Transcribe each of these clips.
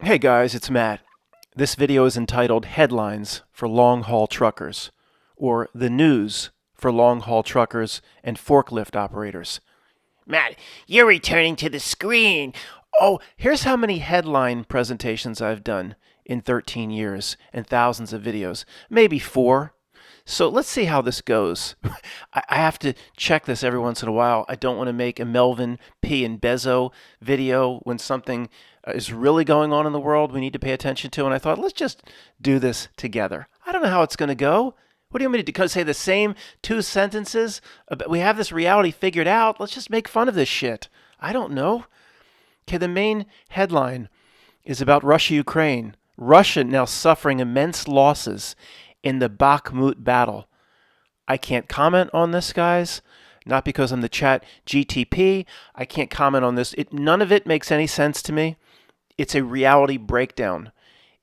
Hey guys, it's Matt. This video is entitled Headlines for Long-Haul Truckers, or The News for Long-Haul Truckers and Forklift Operators. Matt, you're returning to the screen. Oh, here's how many headline presentations I've done in 13 years and thousands of videos. Maybe 4. So let's see how this goes. I have to check this every once in a while. I don't want to make a Melvin P. and Bezos video when something is really going on in the world we need to pay attention to. And I thought, let's just do this together. I don't know how it's going to go. What do you want me to do? Say the same 2 sentences? We have this reality figured out. Let's just make fun of this shit. I don't know. Okay, the main headline is about Russia-Ukraine. Russia now suffering immense losses in the Bakhmut battle. I can't comment on this, guys. Not because I'm the chat GTP. I can't comment on this. None of it makes any sense to me. It's a reality breakdown.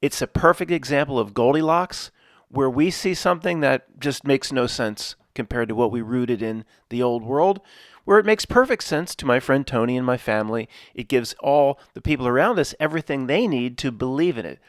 It's a perfect example of Goldilocks, where we see something that just makes no sense compared to what we rooted in the old world, where it makes perfect sense to my friend Tony and my family. It gives all the people around us everything they need to believe in it.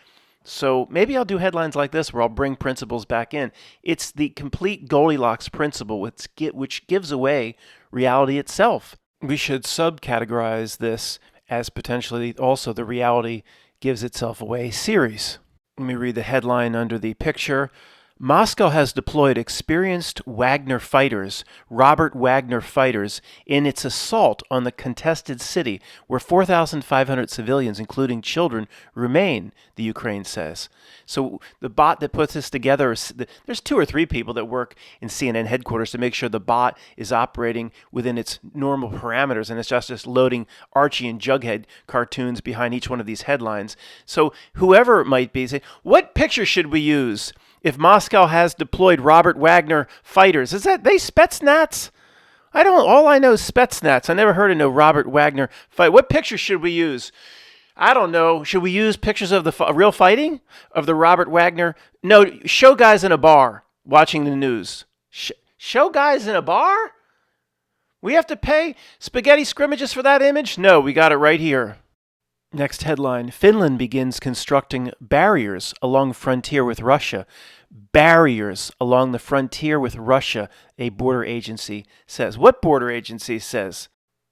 So maybe I'll do headlines like this where I'll bring principles back in. It's the complete Goldilocks principle, which gives away reality itself. We should subcategorize this as potentially also the reality gives itself away series. Let me read the headline under the picture. Moscow has deployed experienced Wagner fighters, Robert Wagner fighters, in its assault on the contested city, where 4,500 civilians, including children, remain, the Ukraine says. So the bot that puts this together, there's 2 or 3 people that work in CNN headquarters to make sure the bot is operating within its normal parameters, and it's just loading Archie and Jughead cartoons behind each one of these headlines. So whoever it might be, say, what picture should we use? If Moscow has deployed Robert Wagner fighters, is that they Spetsnaz? All I know is Spetsnaz. I never heard of no Robert Wagner fight. What picture should we use? I don't know. Should we use pictures of the real fighting of the Robert Wagner? No, show guys in a bar watching the news. Show guys in a bar? We have to pay spaghetti scrimmages for that image? No, we got it right here. Next headline, Finland begins constructing barriers along frontier with Russia. Barriers along the frontier with Russia, a border agency says. What border agency says?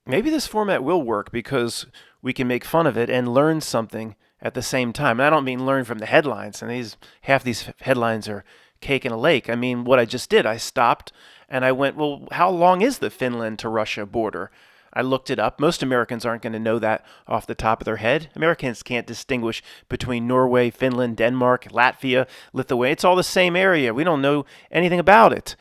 Maybe this format will work because we can make fun of it and learn something at the same time. And I don't mean learn from the headlines, and half these headlines are cake in a lake. I mean, what I just did, I stopped and I went, well, how long is the Finland to Russia border? I looked it up. Most Americans aren't going to know that off the top of their head. Americans can't distinguish between Norway, Finland, Denmark, Latvia, Lithuania. It's all the same area. We don't know anything about it.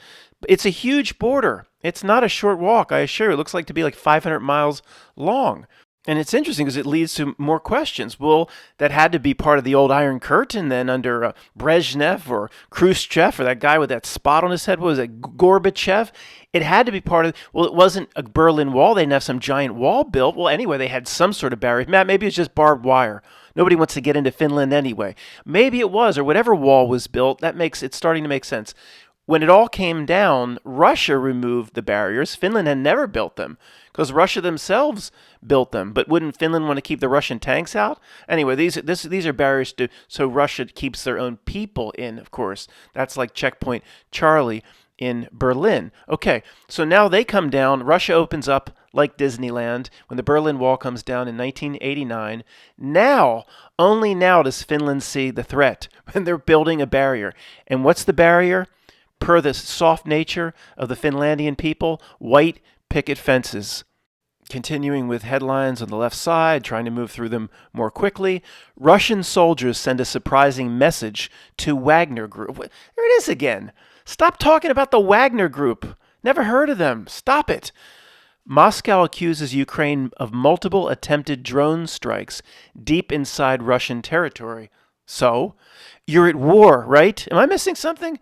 It's a huge border. It's not a short walk, I assure you. It looks like to be like 500 miles long. And it's interesting because it leads to more questions. Well, that had to be part of the old Iron Curtain then under Brezhnev or Khrushchev or that guy with that spot on his head. What was it, Gorbachev? It had to be part of, well, it wasn't a Berlin Wall. They didn't have some giant wall built. Well, anyway, they had some sort of barrier. Matt, maybe it's just barbed wire. Nobody wants to get into Finland anyway. Maybe it was, or whatever wall was built. It's starting to make sense. When it all came down, Russia removed the barriers. Finland had never built them because Russia themselves built them. But wouldn't Finland want to keep the Russian tanks out? Anyway, these are barriers so Russia keeps their own people in, of course. That's like Checkpoint Charlie in Berlin. Okay, so now they come down. Russia opens up like Disneyland when the Berlin Wall comes down in 1989. Now, only now does Finland see the threat when they're building a barrier. And what's the barrier? Per the soft nature of the Finlandian people, white picket fences. Continuing with headlines on the left side, trying to move through them more quickly, Russian soldiers send a surprising message to Wagner Group. There it is again. Stop talking about the Wagner Group. Never heard of them. Stop it. Moscow accuses Ukraine of multiple attempted drone strikes deep inside Russian territory. So, you're at war, right? Am I missing something?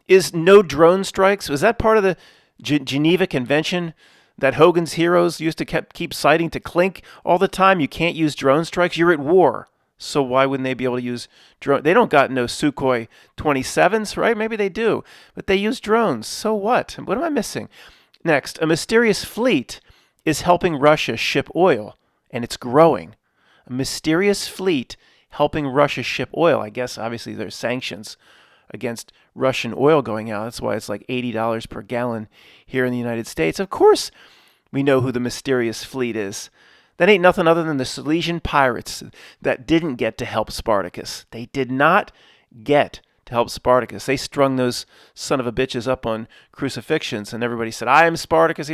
Is no drone strikes, was that part of the Geneva Convention that Hogan's Heroes used to keep citing to Clink all the time? You can't use drone strikes. You're at war. So why wouldn't they be able to use drone? They don't got no Sukhoi 27s, right? Maybe they do. But they use drones. So what? What am I missing? Next, a mysterious fleet is helping Russia ship oil, and it's growing. a mysterious fleet helping Russia ship oil. I guess obviously there's sanctions against Russian oil going out. That's why it's like $80 per gallon here in the United States. Of course, we know who the mysterious fleet is. That ain't nothing other than the Silesian pirates that didn't get to help Spartacus. They did not get to help Spartacus. They strung those son of a bitches up on crucifixions, and everybody said, I am Spartacus.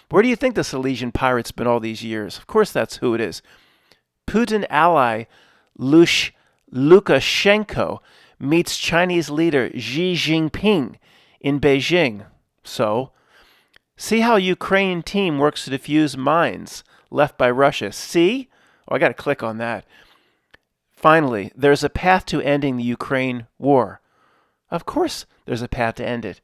Where do you think the Silesian pirates been all these years? Of course, that's who it is. Putin ally Lukashenko meets Chinese leader Xi Jinping in Beijing. So, see how Ukraine team works to defuse mines left by Russia. See? Oh, I got to click on that. Finally, there's a path to ending the Ukraine war. Of course there's a path to end it,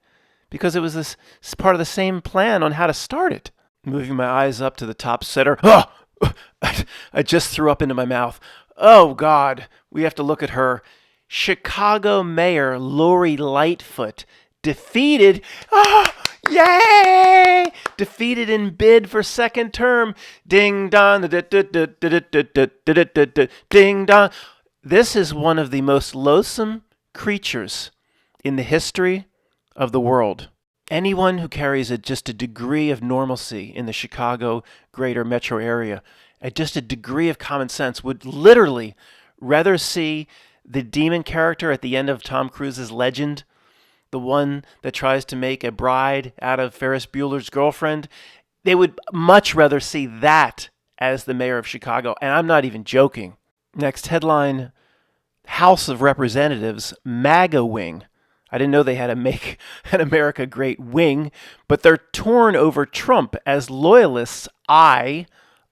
because it was this part of the same plan on how to start it. Moving my eyes up to the top center. Oh! I just threw up into my mouth. Oh, God. We have to look at her. Chicago Mayor Lori Lightfoot defeated... Yay! Defeated in bid for second term. Ding dong. Ding dong. This is one of the most loathsome creatures in the history of the world. Anyone who carries just a degree of normalcy in the Chicago greater metro area, just a degree of common sense, would literally rather see the demon character at the end of Tom Cruise's Legend, the one that tries to make a bride out of Ferris Bueller's Girlfriend. They would much rather see that as the mayor of Chicago, and I'm not even joking. Next headline, House of Representatives MAGA wing. I didn't know they had a Make America Great wing, but they're torn over Trump as loyalists eye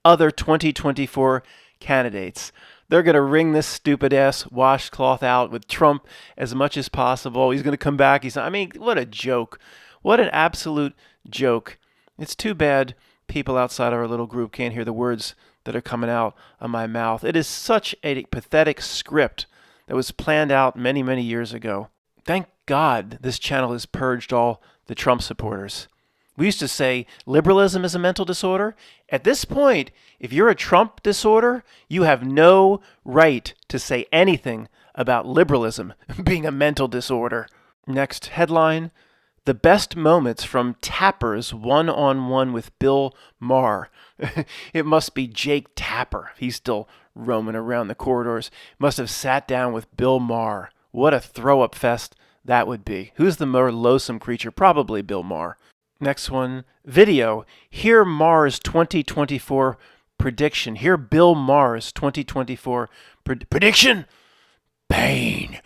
other 2024 candidates. They're going to wring this stupid-ass washcloth out with Trump as much as possible. He's going to come back. What a joke. What an absolute joke. It's too bad people outside of our little group can't hear the words that are coming out of my mouth. It is such a pathetic script that was planned out many, many years ago. Thank God this channel has purged all the Trump supporters. We used to say liberalism is a mental disorder. At this point, if you're a Trump disorder, you have no right to say anything about liberalism being a mental disorder. Next headline, the best moments from Tapper's one-on-one with Bill Maher. It must be Jake Tapper. He's still roaming around the corridors. Must have sat down with Bill Maher. What a throw-up fest that would be. Who's the more loathsome creature? Probably Bill Maher. Next one, video. Hear Maher's 2024 prediction. Hear Bill Maher's 2024 prediction. Pain.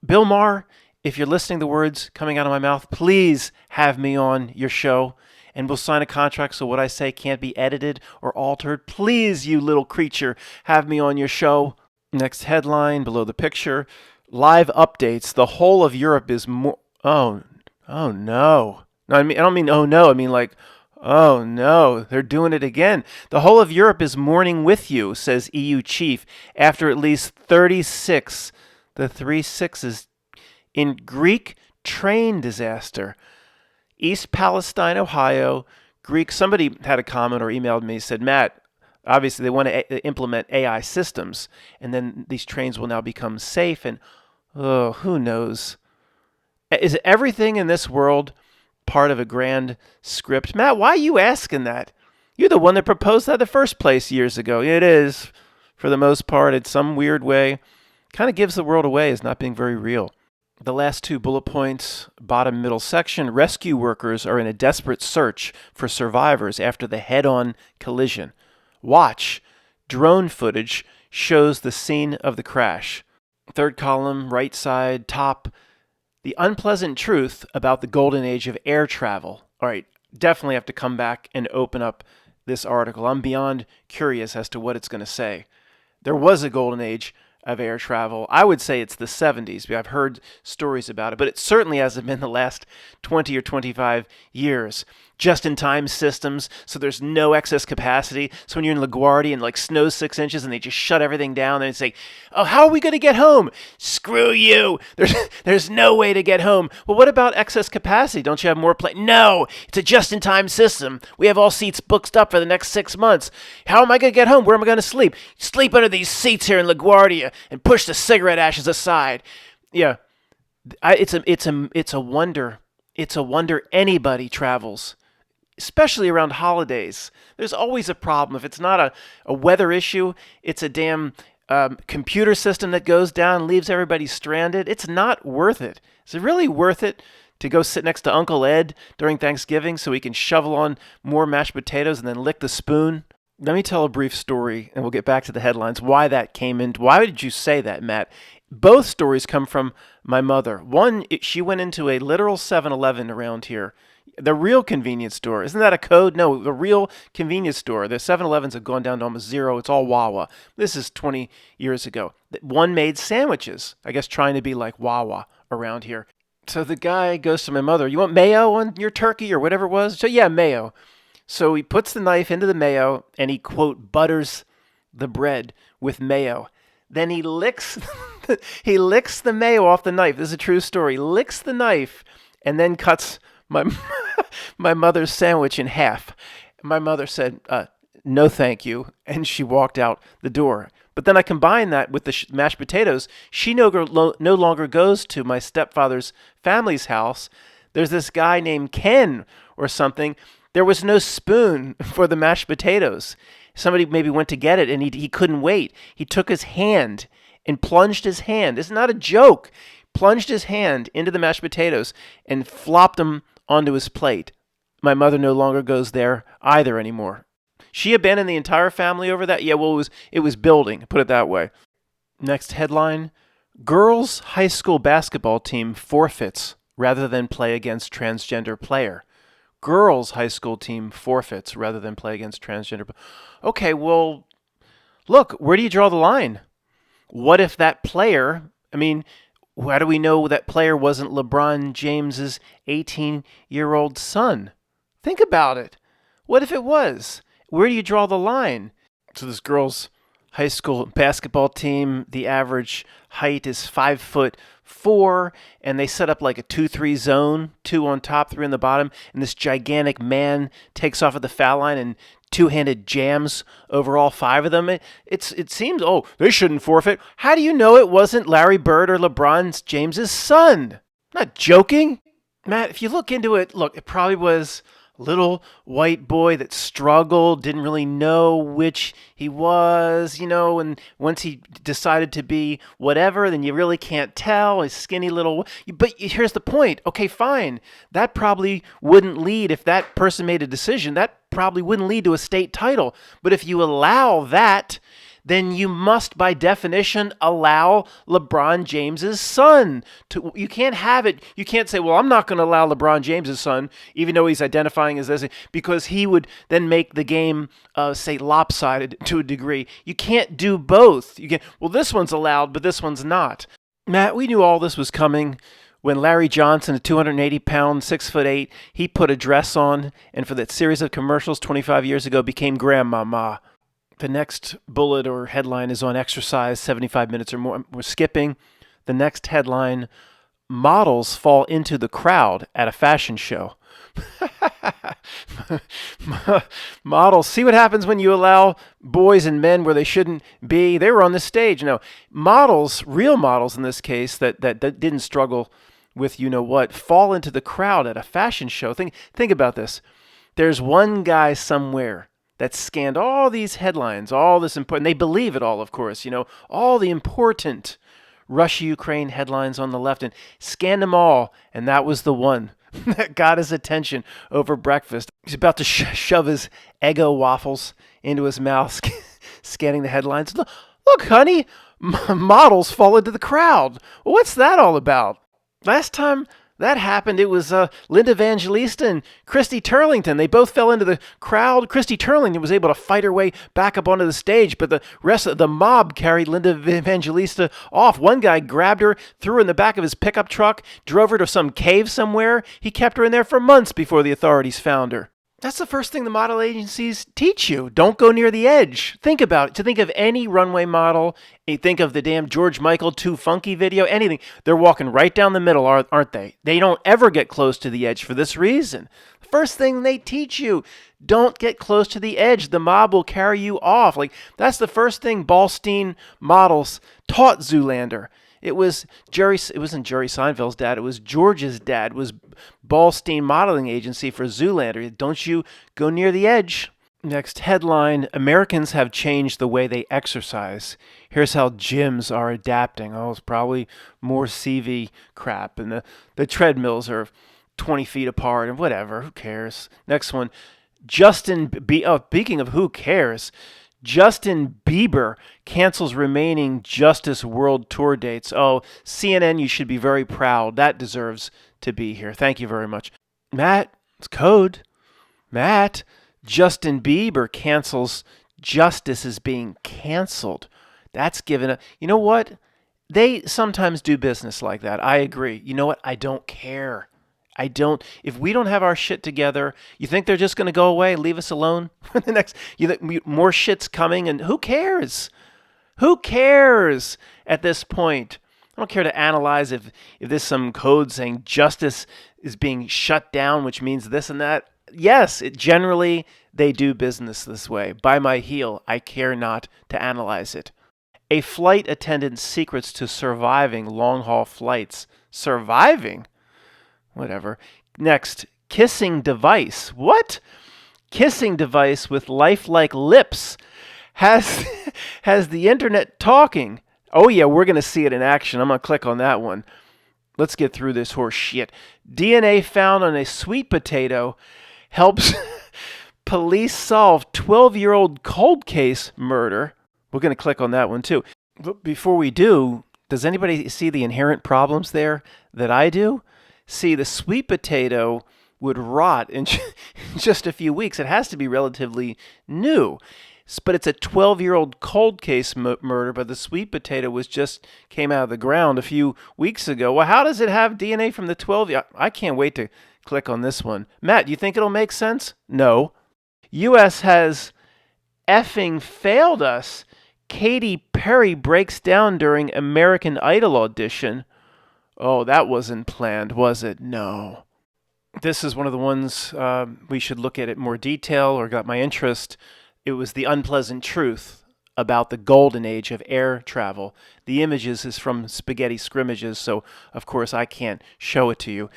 Bill Maher, if you're listening to the words coming out of my mouth, please have me on your show, and we'll sign a contract so what I say can't be edited or altered. Please, you little creature, have me on your show. Next headline below the picture. Live updates. The whole of Europe is more... Oh no. No, I don't mean oh no. I mean like, oh no, they're doing it again. The whole of Europe is mourning with you, says EU chief, after at least 36, the 3 6s, in Greek train disaster. East Palestine, Ohio, Greek. Somebody had a comment or emailed me, said, Matt, obviously they want to implement AI systems, and then these trains will now become safe, and oh, who knows? Is everything in this world part of a grand script? Matt, why are you asking that? You're the one that proposed that in the first place years ago. It is, for the most part, in some weird way. Kind of gives the world away as not being very real. The last 2 bullet points, bottom middle section, rescue workers are in a desperate search for survivors after the head-on collision. Watch, drone footage shows the scene of the crash. Third column, right side, top, the unpleasant truth about the golden age of air travel. All right, definitely have to come back and open up this article. I'm beyond curious as to what it's going to say. There was a golden age of air travel. I would say it's the 70s. I've heard stories about it, but it certainly hasn't been the last 20 or 25 years. just-in-time systems, so there's no excess capacity. So when you're in LaGuardia and like snows 6 inches and they just shut everything down, and it's like, oh, how are we going to get home? Screw you. There's no way to get home. Well, what about excess capacity? Don't you have more plane? No, it's a just-in-time system. We have all seats booked up for the next 6 months. How am I going to get home? Where am I going to sleep? Sleep under these seats here in LaGuardia and push the cigarette ashes aside. Yeah, it's a wonder. It's a wonder anybody travels, especially around holidays. There's always a problem. If it's not a weather issue, it's a damn computer system that goes down and leaves everybody stranded. It's not worth it. Is it really worth it to go sit next to Uncle Ed during Thanksgiving so he can shovel on more mashed potatoes and then lick the spoon? Let me tell a brief story, and we'll get back to the headlines. Why that came in. Why did you say that, Matt? Both stories come from my mother. One, she went into a literal 7-Eleven around here. The real convenience store. Isn't that a code? No, the real convenience store. The 7-Elevens have gone down to almost zero. It's all Wawa. This is 20 years ago. One made sandwiches, I guess trying to be like Wawa around here. So the guy goes to my mother, you want mayo on your turkey or whatever it was? So yeah, mayo. So he puts the knife into the mayo and he, quote, butters the bread with mayo. Then he licks the mayo off the knife. This is a true story. Licks the knife and then cuts my mother's sandwich in half. My mother said, no thank you, and she walked out the door. But then I combine that with the mashed potatoes. She no longer goes to my stepfather's family's house. There's this guy named Ken or something. There was no spoon for the mashed potatoes. Somebody maybe went to get it, and he couldn't wait. He took his hand and plunged his hand. It's not a joke. Plunged his hand into the mashed potatoes and flopped them onto his plate. My mother no longer goes there either anymore. She abandoned the entire family over that? Yeah, well, it was building, put it that way. Next headline, girls' high school basketball team forfeits rather than play against transgender player. Girls' high school team forfeits rather than play against transgender. Okay, well, look, where do you draw the line? What if that player, how do we know that player wasn't LeBron James's 18-year-old son? Think about it. What if it was? Where do you draw the line? So this girl's high school basketball team, the average height is 5'4", and they set up like a 2-3 zone, 2 on top, 3 on the bottom, and this gigantic man takes off at the foul line and two-handed jams over all 5 of them. It seems, they shouldn't forfeit. How do you know it wasn't Larry Bird or LeBron James's son? I'm not joking. Matt, if you look into it, it probably was little white boy that struggled, didn't really know which he was, and once he decided to be whatever, then you really can't tell. A skinny little... But here's the point. Okay, fine. That probably wouldn't lead, if that person made a decision, that probably wouldn't lead to a state title. But if you allow that, then you must, by definition, allow LeBron James's son to. You can't have it. You can't say, well, I'm not going to allow LeBron James's son, even though he's identifying as this, because he would then make the game, say, lopsided to a degree. You can't do both. You can. Well, this one's allowed, but this one's not. Matt, we knew all this was coming when Larry Johnson, a 280-pound, 6'8", he put a dress on, and for that series of commercials 25 years ago became Grandmama. The next bullet or headline is on exercise, 75 minutes or more. We're skipping. The next headline, models fall into the crowd at a fashion show. Models, see what happens when you allow boys and men where they shouldn't be. They were on the stage. No, models, real models in this case, that didn't struggle with you-know-what, fall into the crowd at a fashion show. Think about this. There's one guy somewhere that scanned all these headlines, all this important, they believe it all, of course, all the important Russia-Ukraine headlines on the left, and scanned them all, and that was the one that got his attention over breakfast. He's about to shove his Eggo waffles into his mouth, scanning the headlines. Look, honey, models fall into the crowd. What's that all about? Last time That happened. It was Linda Evangelista and Christy Turlington. They both fell into the crowd. Christy Turlington was able to fight her way back up onto the stage, but the rest of the mob carried Linda Evangelista off. One guy grabbed her, threw her in the back of his pickup truck, drove her to some cave somewhere. He kept her in there for months before the authorities found her. That's the first thing the model agencies teach you. Don't go near the edge. Think about it. To think of any runway model, you think of the damn George Michael Too Funky video, anything. They're walking right down the middle, aren't they? They don't ever get close to the edge for this reason. The first thing they teach you, don't get close to the edge. The mob will carry you off. Like, that's the first thing Ballstein models taught Zoolander. It wasn't Jerry Seinfeld's dad. It was George's dad. It was Ballstein Modeling Agency for Zoolander. Don't you go near the edge. Next headline, Americans have changed the way they exercise. Here's how gyms are adapting. Oh, it's probably more CV crap. And the treadmills are 20 feet apart and whatever. Who cares? Next one, speaking of who cares, Justin Bieber cancels remaining Justice World Tour dates. Oh, CNN, you should be very proud. That deserves to be here. Thank you very much. Matt, it's code. Matt, Justin Bieber cancels Justice is being canceled. That's given a... You know what? They sometimes do business like that. I agree. You know what? I don't care. If we don't have our shit together, you think they're just going to go away, leave us alone? You think more shit's coming, and who cares? Who cares at this point? I don't care to analyze if there's some code saying justice is being shut down, which means this and that. Yes, generally they do business this way. By my heel, I care not to analyze it. A flight attendant's secrets to surviving long-haul flights. Surviving? Whatever. Next, kissing device. What? Kissing device with lifelike lips has the internet talking. Oh yeah, we're going to see it in action. I'm going to click on that one. Let's get through this horse shit. DNA found on a sweet potato helps police solve 12-year-old cold case murder. We're going to click on that one too. But before we do, does anybody see the inherent problems there that I do? See, the sweet potato would rot in just a few weeks. It has to be relatively new. But it's a 12-year-old cold case murder, but the sweet potato came out of the ground a few weeks ago. Well, how does it have DNA from the 12? I can't wait to click on this one. Matt, you think it'll make sense? No. U.S. has effing failed us. Katy Perry breaks down during American Idol audition. Oh, that wasn't planned, was it? No. This is one of the ones we should look at it in more detail or got my interest. It was the unpleasant truth about the golden age of air travel. The images is from Spaghetti Scrimmages, so of course I can't show it to you.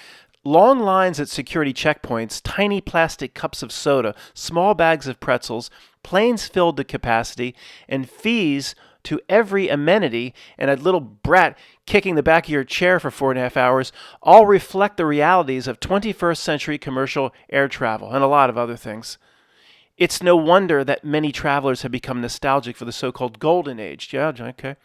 Long lines at security checkpoints, tiny plastic cups of soda, small bags of pretzels, planes filled to capacity, and fees to every amenity, and a little brat kicking the back of your chair for 4.5 hours, all reflect the realities of 21st century commercial air travel, and a lot of other things. It's no wonder that many travelers have become nostalgic for the so-called golden age. Yeah, okay.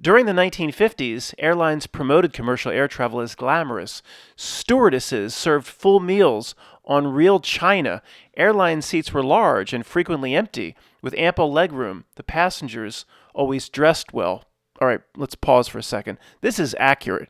During the 1950s, airlines promoted commercial air travel as glamorous. Stewardesses served full meals on real china. Airline seats were large and frequently empty, with ample legroom. The passengers always dressed well. All right, let's pause for a second. This is accurate.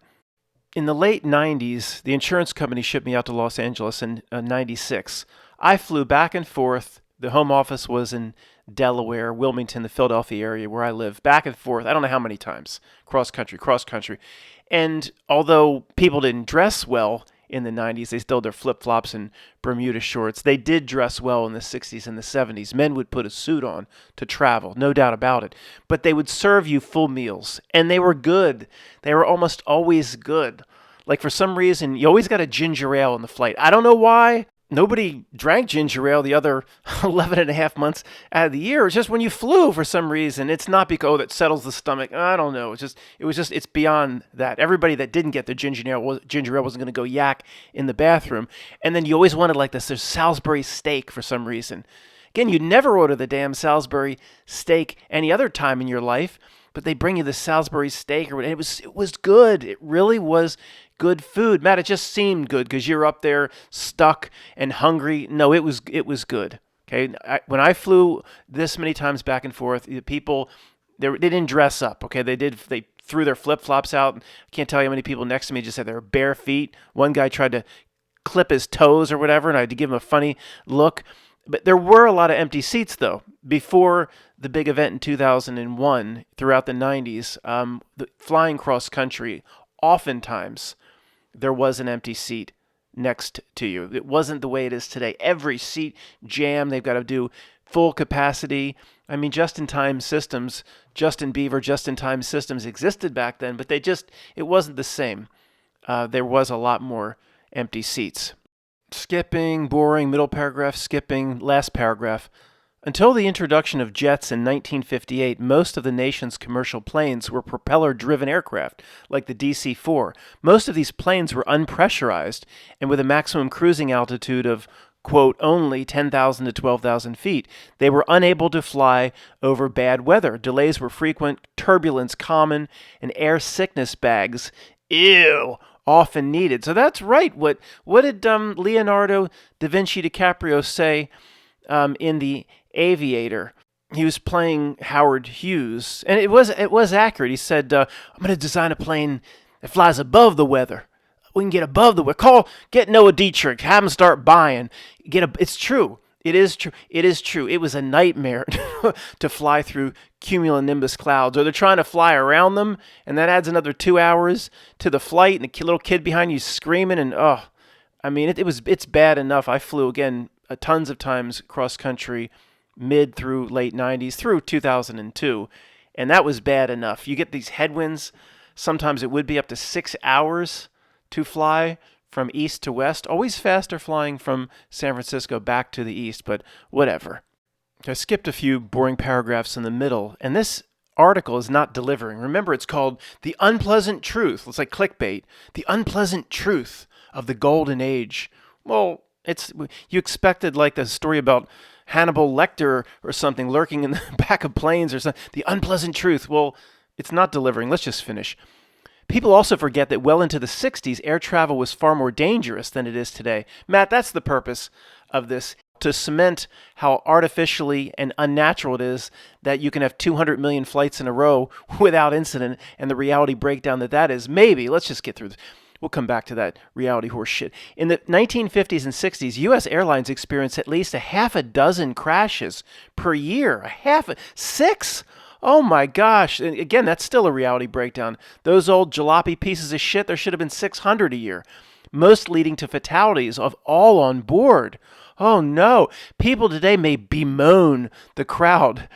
In the late 90s, the insurance company shipped me out to Los Angeles in 96. I flew back and forth. The home office was in Delaware, Wilmington, the Philadelphia area where I live, back and forth. I don't know how many times, cross country. And although people didn't dress well in the 90s, they still had their flip-flops and Bermuda shorts. They did dress well in the 60s and the 70s. Men would put a suit on to travel, no doubt about it. But they would serve you full meals, and they were good. They were almost always good. Like, for some reason, you always got a ginger ale on the flight. I don't know why. Nobody drank ginger ale the other 11 and a half months out of the year. It's just when you flew for some reason. It's not because, that settles the stomach. I don't know. It's beyond that. Everybody that didn't get their ginger ale wasn't going to go yak in the bathroom. And then you always wanted like this. There's Salisbury steak for some reason. Again, you'd never order the damn Salisbury steak any other time in your life, but they bring you the Salisbury steak, and it was good. It really was good food. Matt, it just seemed good because you're up there stuck and hungry. No, it was good. Okay, when I flew this many times back and forth, the people they didn't dress up. Okay, they threw their flip flops out. I can't tell you how many people next to me just had their bare feet. One guy tried to clip his toes or whatever, and I had to give him a funny look. But there were a lot of empty seats, though. Before the big event in 2001, throughout the 90s, flying cross country, oftentimes there was an empty seat next to you. It wasn't the way it is today. Every seat jammed. They've got to do full capacity. I mean, just-in-time systems, Justin Bieber, just-in-time systems existed back then, but it wasn't the same. There was a lot more empty seats. Skipping, boring, middle paragraph, skipping, last paragraph. Until the introduction of jets in 1958, most of the nation's commercial planes were propeller-driven aircraft, like the DC-4. Most of these planes were unpressurized and with a maximum cruising altitude of, quote, only 10,000 to 12,000 feet. They were unable to fly over bad weather. Delays were frequent, turbulence common, and air sickness bags, often needed. So that's right. What did Leonardo da Vinci DiCaprio say in The Aviator? He was playing Howard Hughes, and it was accurate. He said, "I'm going to design a plane that flies above the weather. We can get above the weather. Get Noah Dietrich. Have him start buying. It's true. It is true. It is true. It was a nightmare to fly through cumulonimbus clouds, or they're trying to fly around them, and that adds another 2 hours to the flight, and the little kid behind you screaming, and it's bad enough. I flew again tons of times cross country, mid through late 90s through 2002, and that was bad enough. You get these headwinds. Sometimes it would be up to 6 hours to fly from east to west. Always faster flying from San Francisco back to the east, but whatever. I skipped a few boring paragraphs in the middle, and this article is not delivering. Remember, it's called The Unpleasant Truth. It's like clickbait. The Unpleasant Truth of the Golden Age. Well, you expected like the story about Hannibal Lecter or something lurking in the back of planes or something. The Unpleasant Truth. Well, it's not delivering. Let's just finish. People also forget that well into the 60s, air travel was far more dangerous than it is today. Matt, that's the purpose of this, to cement how artificially and unnatural it is that you can have 200 million flights in a row without incident, and the reality breakdown that is. Maybe, let's just get through this. We'll come back to that reality horse shit. In the 1950s and 60s, U.S. airlines experienced at least a half a dozen crashes per year. Six? Oh my gosh. And again, that's still a reality breakdown. Those old jalopy pieces of shit, there should have been 600 a year, most leading to fatalities of all on board. Oh no. People today may bemoan the crowded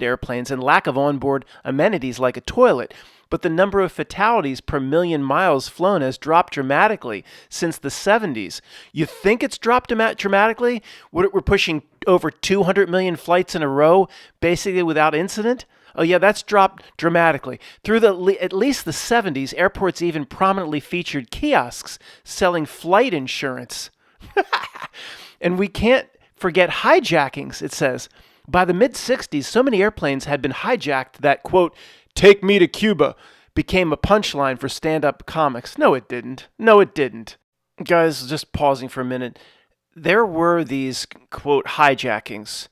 airplanes and lack of onboard amenities like a toilet, but the number of fatalities per million miles flown has dropped dramatically since the 70s. You think it's dropped dramatically? We're pushing over 200 million flights in a row, basically without incident? Oh yeah, that's dropped dramatically. Through at least the 70s, airports even prominently featured kiosks selling flight insurance. And we can't forget hijackings, it says. By the mid-60s, so many airplanes had been hijacked that, quote, "Take me to Cuba" became a punchline for stand-up comics. No, it didn't. Guys, just pausing for a minute. There were these, quote, hijackings,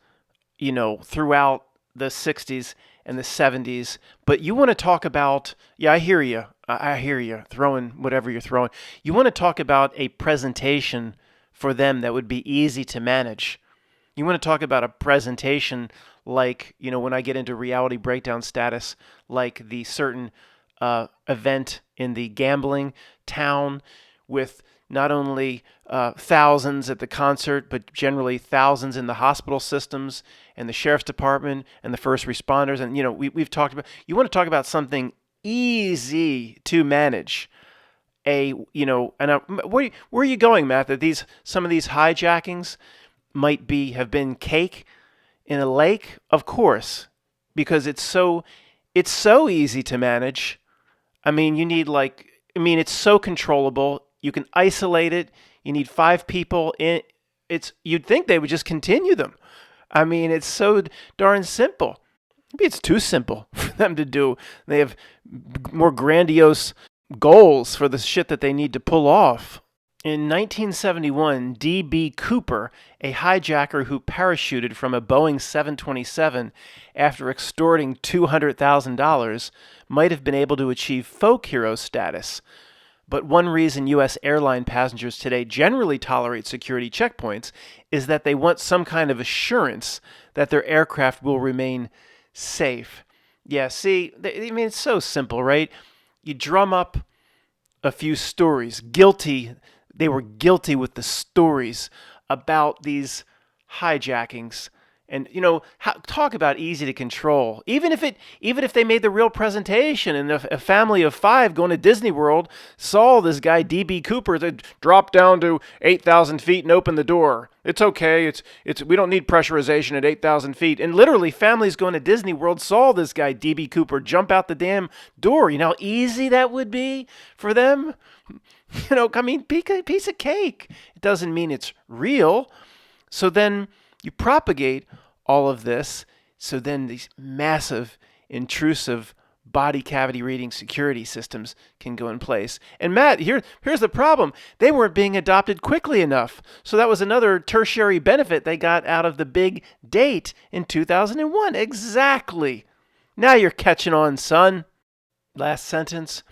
throughout the 60s and the 70s. But you want to talk about, I hear you, throwing whatever you're throwing. You want to talk about a presentation for them that would be easy to manage. You want to talk about a presentation like, when I get into reality breakdown status, like the certain event in the gambling town with not only thousands at the concert, but generally thousands in the hospital systems and the sheriff's department and the first responders. And, we've talked about, you want to talk about something easy to manage. Where are you going, Matt? That some of these hijackings might have been cake in a lake? Of course, because it's so easy to manage. I mean, it's so controllable. You can isolate it. You need 5 people in. You'd think they would just continue them. I mean, it's so darn simple. Maybe it's too simple for them to do. They have more grandiose goals for the shit that they need to pull off. In 1971, D.B. Cooper, a hijacker who parachuted from a Boeing 727 after extorting $200,000, might have been able to achieve folk hero status. But one reason U.S. airline passengers today generally tolerate security checkpoints is that they want some kind of assurance that their aircraft will remain safe. Yeah, see, I mean, it's so simple, right? You drum up a few stories. They were guilty with the stories about these hijackings. And, talk about easy to control. Even if they made the real presentation and a family of 5 going to Disney World saw this guy, D.B. Cooper, that dropped down to 8,000 feet and opened the door. It's okay. We don't need pressurization at 8,000 feet. And literally, families going to Disney World saw this guy, D.B. Cooper, jump out the damn door. You know how easy that would be for them? Piece of cake. It doesn't mean it's real. So then you propagate all of this. So then these massive, intrusive body cavity reading security systems can go in place. And Matt, here's the problem. They weren't being adopted quickly enough. So that was another tertiary benefit they got out of the big date in 2001. Exactly. Now you're catching on, son. Last sentence.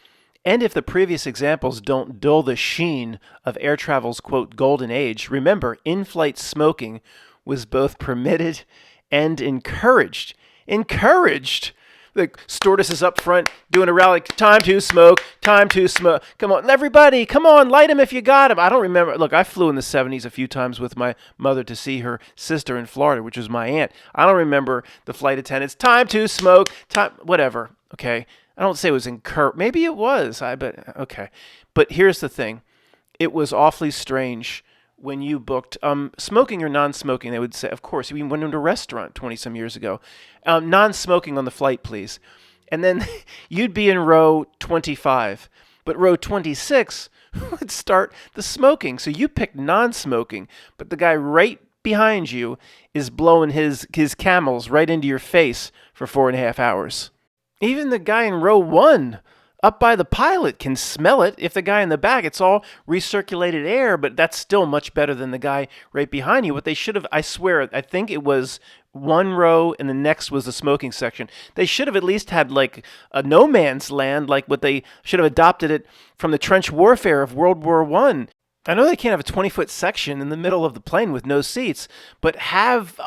And if the previous examples don't dull the sheen of air travel's, quote, golden age, remember, in-flight smoking was both permitted and encouraged. Encouraged! The stewardess is up front doing a rally. Time to smoke. Time to smoke. Come on, everybody. Come on, light them if you got them. I don't remember. Look, I flew in the 70s a few times with my mother to see her sister in Florida, which was my aunt. I don't remember the flight attendants. Time to smoke. Time, whatever. Okay. I don't say it was maybe it was. Okay. But here's the thing. It was awfully strange when you booked smoking or non-smoking. They would say, of course, we went into a restaurant 20-some years ago. Non-smoking on the flight, please. And then you'd be in row 25. But row 26 would start the smoking. So you picked non-smoking. But the guy right behind you is blowing his Camels right into your face for 4.5 hours. Even the guy in row 1 up by the pilot can smell it. If the guy in the back, it's all recirculated air, but that's still much better than the guy right behind you. What they should have, I swear, I think it was one row and the next was the smoking section. They should have at least had like a no man's land, like what they should have adopted it from the trench warfare of World War I. I know they can't have a 20-foot section in the middle of the plane with no seats, but have,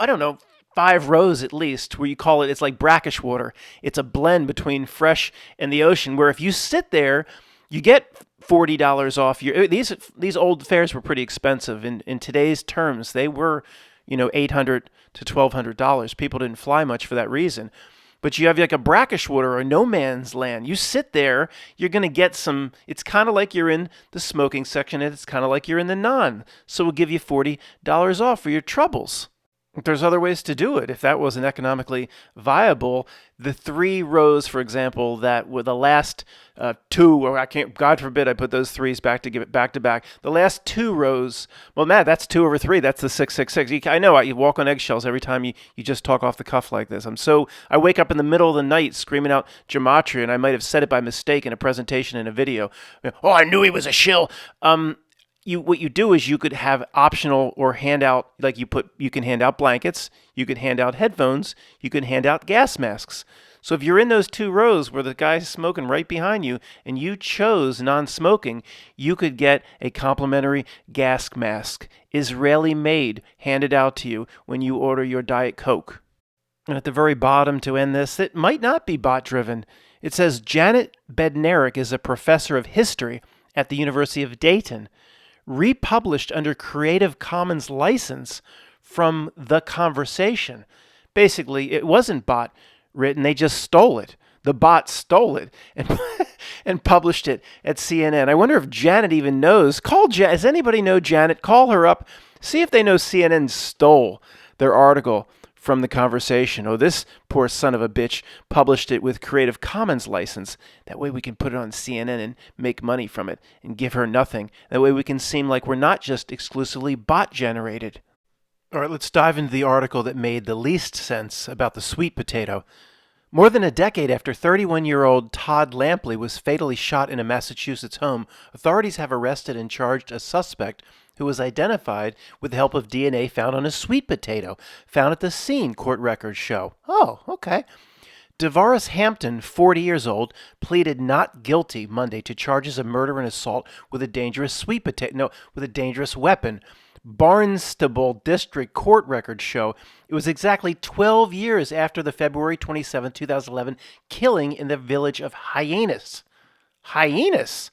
5 rows at least, where you call it's like brackish water. It's a blend between fresh and the ocean, where if you sit there, you get $40 off. These old fares were pretty expensive. In today's terms, they were, $800 to $1,200. People didn't fly much for that reason. But you have like a brackish water or no man's land. You sit there, you're going to get some, it's kind of like you're in the smoking section, and it's kind of like you're in the non. So we'll give you $40 off for your troubles. There's other ways to do it. If that wasn't economically viable, the 3 rows, for example, that were the last 2, or I can't, God forbid I put those 3s back to give it back to back. The last 2 rows, well, Matt, that's 2 over 3. That's the 666. I know you walk on eggshells every time you just talk off the cuff like this. I wake up in the middle of the night screaming out gematria, and I might have said it by mistake in a presentation in a video. Oh, I knew he was a shill. What you do is you could have optional or hand out, like you can hand out blankets, you can hand out headphones, you can hand out gas masks. So if you're in those 2 rows where the guy's smoking right behind you and you chose non-smoking, you could get a complimentary gas mask, Israeli made, handed out to you when you order your Diet Coke. And at the very bottom, to end this, it might not be bot-driven. It says Janet Bednarik is a professor of history at the University of Dayton, republished under Creative Commons license from The Conversation. Basically, it wasn't bot written, they just stole it. The bot stole it and published it at CNN. I wonder if Janet even knows. Does anybody know Janet? Call her up. See if they know CNN stole their article from The Conversation. Oh, this poor son of a bitch published it with Creative Commons license. That way we can put it on CNN and make money from it and give her nothing. That way we can seem like we're not just exclusively bot generated. All right, let's dive into the article that made the least sense about the sweet potato. More than a decade after 31-year-old Todd Lampley was fatally shot in a Massachusetts home, authorities have arrested and charged a suspect who was identified with the help of DNA found on a sweet potato found at the scene, court records show. Oh, okay. DeVaris Hampton, 40 years old, pleaded not guilty Monday to charges of murder and assault with a dangerous with a dangerous weapon. Barnstable District Court records show it was exactly 12 years after the February 27, 2011 killing in the village of Hyannis. Hyannis?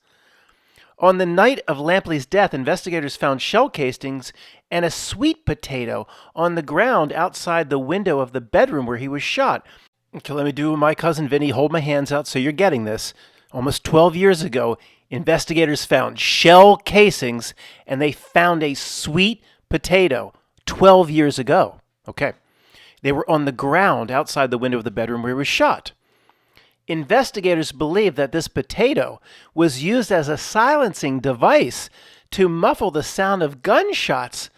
On the night of Lampley's death, investigators found shell casings and a sweet potato on the ground outside the window of the bedroom where he was shot. Okay, let me do my cousin Vinny. Hold my hands out so you're getting this. Almost 12 years ago, investigators found shell casings and they found a sweet potato 12 years ago. Okay. They were on the ground outside the window of the bedroom where he was shot. Investigators believe that this potato was used as a silencing device to muffle the sound of gunshots.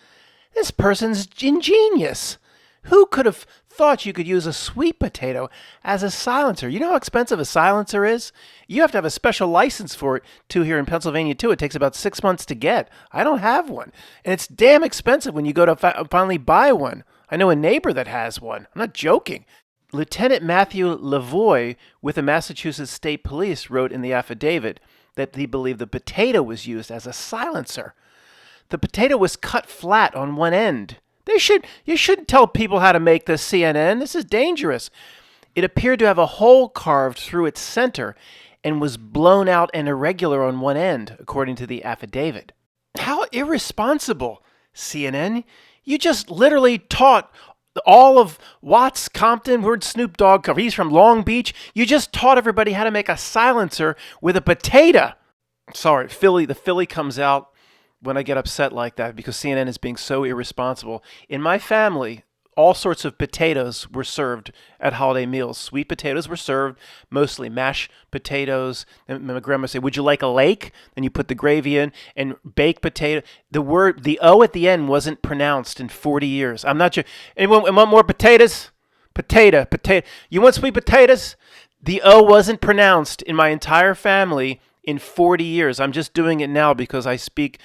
This person's ingenious. Who could have thought you could use a sweet potato as a silencer? You know how expensive a silencer is? You have to have a special license for it, too, here in Pennsylvania, too. It takes about 6 months to get. I don't have one. And it's damn expensive when you go to finally buy one. I know a neighbor that has one. I'm not joking. Lieutenant Matthew Lavoie with the Massachusetts State Police wrote in the affidavit that he believed the potato was used as a silencer. The potato was cut flat on one end. You shouldn't tell people how to make this, CNN. This is dangerous. It appeared to have a hole carved through its center and was blown out and irregular on one end, according to the affidavit. How irresponsible, CNN. You just literally taught all of Watts, Compton, where'd Snoop Dogg come? He's from Long Beach. You just taught everybody how to make a silencer with a potato. Sorry, the Philly comes out when I get upset like that because CNN is being so irresponsible. In my family, all sorts of potatoes were served at holiday meals. Sweet potatoes were served, mostly mashed potatoes. And my grandma would say, "Would you like a lake?" Then you put the gravy in, and baked potato. The O at the end wasn't pronounced in 40 years. I'm not sure. Anyone want more potatoes? Potato. You want sweet potatoes? The O wasn't pronounced in my entire family in 40 years. I'm just doing it now because I speak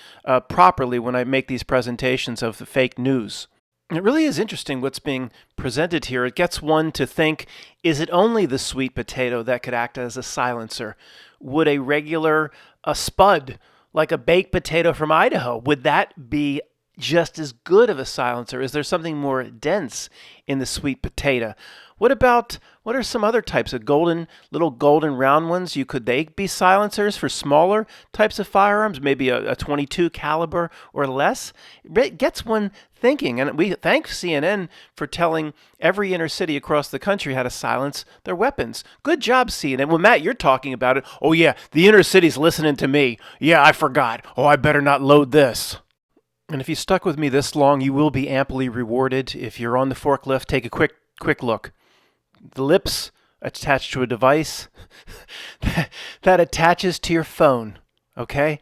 properly when I make these presentations of the fake news. It really is interesting what's being presented here. It gets one to think, is it only the sweet potato that could act as a silencer? Would a regular spud, like a baked potato from Idaho, would that be just as good of a silencer? Is there something more dense in the sweet potato? What are some other types of little golden round ones? Could they be silencers for smaller types of firearms, maybe a 22 caliber or less? It gets one thinking, and we thank CNN for telling every inner city across the country how to silence their weapons. Good job, CNN. Well, Matt, you're talking about it. Oh, yeah, the inner city's listening to me. Yeah, I forgot. Oh, I better not load this. And if you stuck with me this long, you will be amply rewarded. If you're on the forklift, take a quick look. The lips attached to a device that attaches to your phone, okay?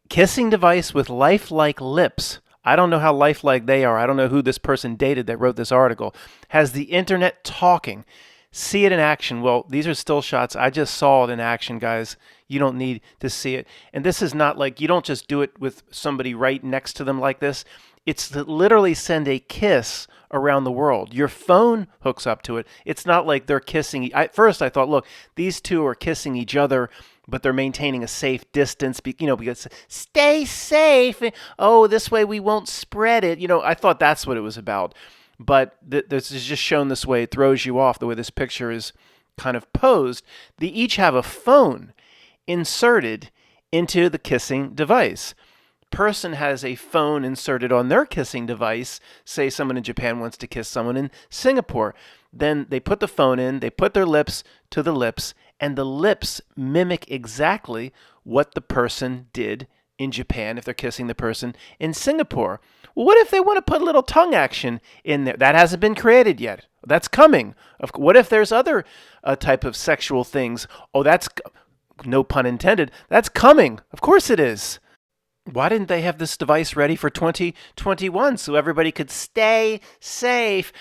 Kissing device with lifelike lips. I don't know how lifelike they are. I don't know who this person dated that wrote this article. Has the internet talking. See it in action. Well, these are still shots. I just saw it in action, guys. You don't need to see it. And this is not like, you don't just do it with somebody right next to them like this. It's to literally send a kiss around the world. Your phone hooks up to it. It's not like they're kissing. At first I thought, look, these two are kissing each other, but they're maintaining a safe distance, because stay safe. Oh, this way we won't spread it. I thought that's what it was about. But this is just shown this way. It throws you off the way this picture is kind of posed. They each have a phone inserted into the kissing device. Person has a phone inserted on their kissing device. Say someone in Japan wants to kiss someone in Singapore. Then they put the phone in, they put their lips to the lips, and the lips mimic exactly what the person did in Japan if they're kissing the person in Singapore. Well, what if they want to put a little tongue action in there? That hasn't been created yet. That's coming. What if there's other type of sexual things? Oh, that's, no pun intended, that's coming. Of course it is. Why didn't they have this device ready for 2021 so everybody could stay safe?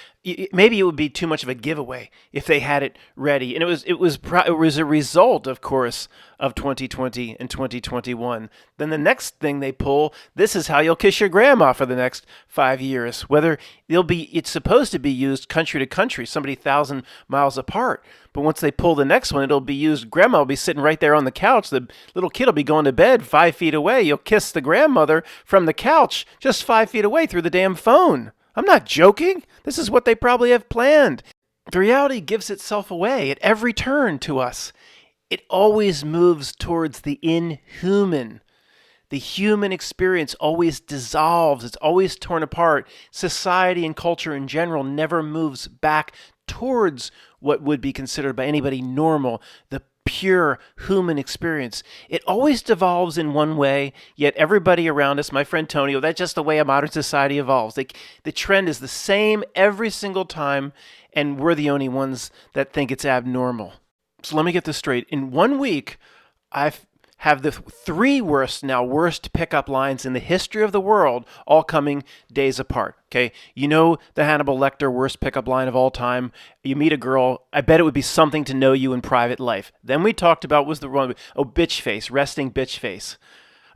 maybe it would be too much of a giveaway if they had it ready. And it was a result, of course, of 2020 and 2021. Then the next thing they pull, this is how you'll kiss your grandma for the next 5 years. Whether it's supposed to be used country to country, somebody 1,000 miles apart. But once they pull the next one, it'll be used. Grandma will be sitting right there on the couch. The little kid will be going to bed 5 feet away. You'll kiss the grandmother from the couch just 5 feet away through the damn phone. I'm not joking. This is what they probably have planned. The reality gives itself away at every turn to us. It always moves towards the inhuman. The human experience always dissolves. It's always torn apart. Society and culture in general never moves back towards what would be considered by anybody normal, the pure human experience. It always devolves in one way, yet everybody around us, my friend Tony, that's just the way a modern society evolves. The trend is the same every single time, and we're the only ones that think it's abnormal. So let me get this straight. In 1 week, I've have the 3 worst pickup lines in the history of the world, all coming days apart. Okay, you know the Hannibal Lecter worst pickup line of all time. You meet a girl, I bet it would be something to know you in private life. Then we talked about was the wrong, bitch face, resting bitch face.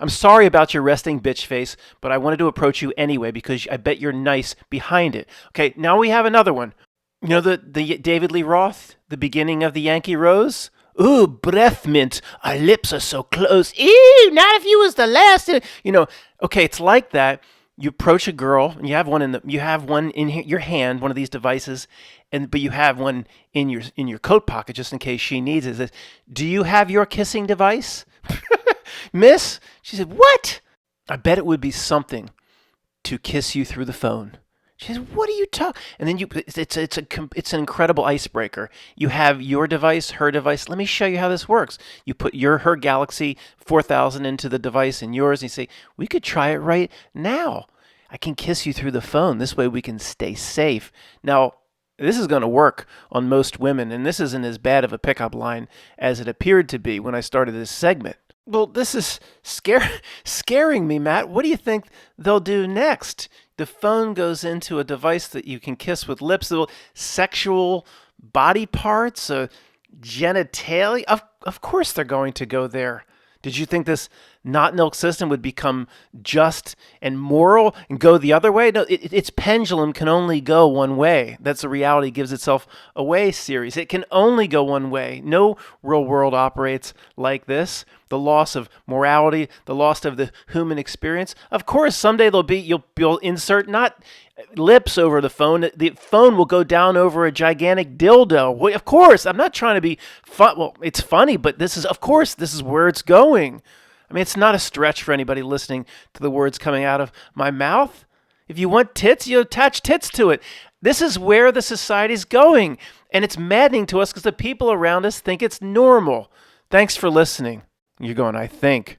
I'm sorry about your resting bitch face, but I wanted to approach you anyway because I bet you're nice behind it. Okay, now we have another one. You know the David Lee Roth, the beginning of the Yankee Rose? Ooh, breath mint. Our lips are so close. Ew, not if you was the last. Okay, it's like that. You approach a girl, and you have one in your hand, one of these devices, but you have one in your coat pocket just in case she needs it. Do you have your kissing device, Miss? She said, what? I bet it would be something to kiss you through the phone. She says, what are you talking? And then it's an incredible icebreaker. You have your device, her device. Let me show you how this works. You put her Galaxy 4000 into the device and yours, and you say, we could try it right now. I can kiss you through the phone. This way we can stay safe. Now, this is going to work on most women, and this isn't as bad of a pickup line as it appeared to be when I started this segment. Well, this is scaring me, Matt. What do you think they'll do next? The phone goes into a device that you can kiss with lips, little sexual body parts, genitalia. Of course they're going to go there. Did you think this not milk system would become just and moral and go the other way? No, its pendulum can only go one way. That's the reality gives itself away series. It can only go one way. No real world operates like this. The loss of morality, the loss of the human experience. Of course, someday you'll insert not lips over the phone. The phone will go down over a gigantic dildo. Well, of course, I'm not trying to be fun. Well, it's funny, but this is where it's going. I mean, it's not a stretch for anybody listening to the words coming out of my mouth. If you want tits, you attach tits to it. This is where the society's going. And it's maddening to us because the people around us think it's normal. Thanks for listening. You're going, I think.